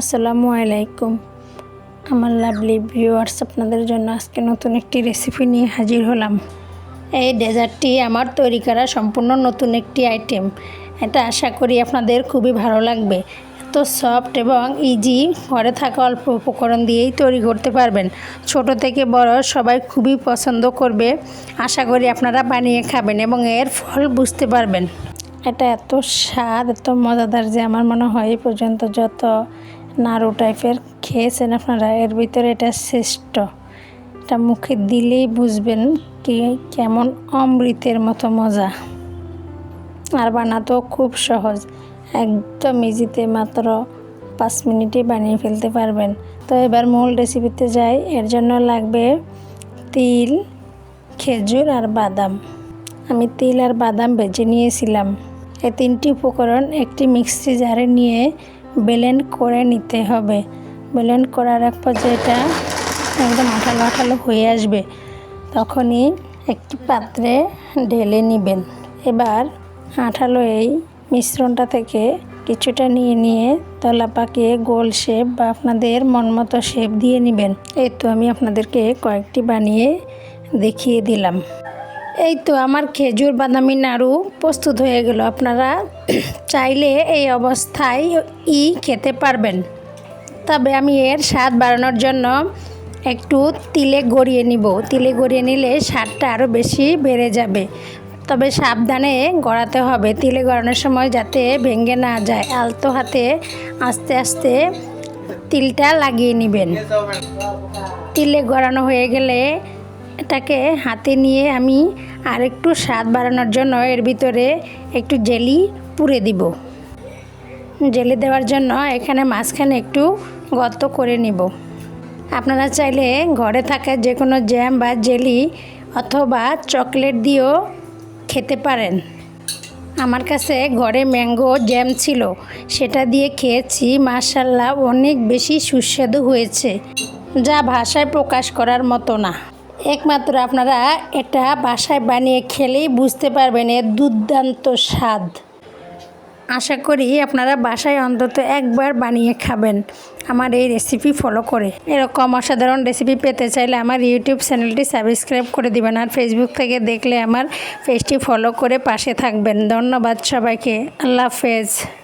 আসসালামু আলাইকুম আমার লাভলি ভিউয়ার্স, আপনাদের জন্য আজকে নতুন একটি রেসিপি নিয়ে হাজির হলাম। এই ডেজার্টটি আমার তৈরি করা সম্পূর্ণ নতুন একটি আইটেম। এটা আশা করি আপনাদের খুবই ভালো লাগবে। এত সফট এবং ইজি, ঘরে থাকা অল্প উপকরণ দিয়েই তৈরি করতে পারবেন। ছোট থেকে বড় সবাই খুবই পছন্দ করবে। আশা করি আপনারা বানিয়ে খাবেন এবং এর ফল বুঝতে পারবেন। এটা এত স্বাদ, এত মজাদার যে আমার মনে হয় এই পর্যন্ত যত নাড়ু টাইপের খেয়েছেন আপনারা, এর ভিতরে এটা শ্রেষ্ঠ। এটা মুখে দিলেই বুঝবেন কি কেমন অমৃতের মতো মজা। আর বানাতেও খুব সহজ, একদম ইজিতে মাত্র 5 মিনিটে বানিয়ে ফেলতে পারবেন। তো এবার মূল রেসিপিতে যাই। এর জন্য লাগবে তিল, খেজুর আর বাদাম। আমি তিল আর বাদাম ভেজে নিয়েছিলাম। এই 3টি উপকরণ একটি মিক্সি জারে নিয়ে ব্লেন্ড করে নিতে হবে। ব্লেন্ড করার এক পর্যায়ে এটা একদম আঠালো আঠালো হয়ে আসবে, তখনই একটি পাত্রে ঢেলে নেবেন। এবার আঠালো এই মিশ্রণটা থেকে কিছুটা নিয়ে তলা পাকিয়ে গোল শেপ বা আপনাদের মন মতো শেপ দিয়ে নেবেন। এই তো আমি আপনাদেরকে কয়েকটি বানিয়ে দেখিয়ে দিলাম। এই তো আমার খেজুর বাদামি নাড়ু প্রস্তুত হয়ে গেল। আপনারা চাইলে এই অবস্থায় খেতে পারবেন, তবে আমি এর স্বাদ বাড়ানোর জন্য একটু তিলে গড়িয়ে নিব। তিলে গড়িয়ে নিলে স্বাদটা আরও বেশি বেড়ে যাবে, তবে সাবধানে গড়াতে হবে। তিলে গড়ানোর সময় যাতে ভেঙে না যায়, আলতো হাতে আস্তে আস্তে তিলটা লাগিয়ে নেবেন। তিলে গড়ানো হয়ে গেলে এটাকে হাতে নিয়ে আমি আরেকটু স্বাদ বাড়ানোর জন্য এর ভিতরে একটু জেলি পুরে দিব। জেলি দেওয়ার জন্য এখানে মাঝখানে একটু গর্ত করে নিব। আপনারা চাইলে ঘরে থাকা যে কোনো জ্যাম বা জেলি অথবা চকলেট দিয়েও খেতে পারেন। আমার কাছে ঘরে ম্যাঙ্গো জ্যাম ছিল, সেটা দিয়ে খেয়েছি। মাশাআল্লাহ, অনেক বেশি সুস্বাদু হয়েছে, যা ভাষায় প্রকাশ করার মতো না। একমাত্র আপনারা এটা বাসায় বানিয়ে খেলেই বুঝতে পারবেন এর দুর্দান্ত স্বাদ। আশা করি আপনারা বাসায় অন্তত একবার বানিয়ে খাবেন আমার এই রেসিপি ফলো করে। এরকম অসাধারণ রেসিপি পেতে চাইলে আমার ইউটিউব চ্যানেলটি সাবস্ক্রাইব করে দিবেন, আর ফেসবুক থেকে দেখলে আমার পেজটি ফলো করে পাশে থাকবেন। ধন্যবাদ সবাইকে। আল্লাহ হাফেজ।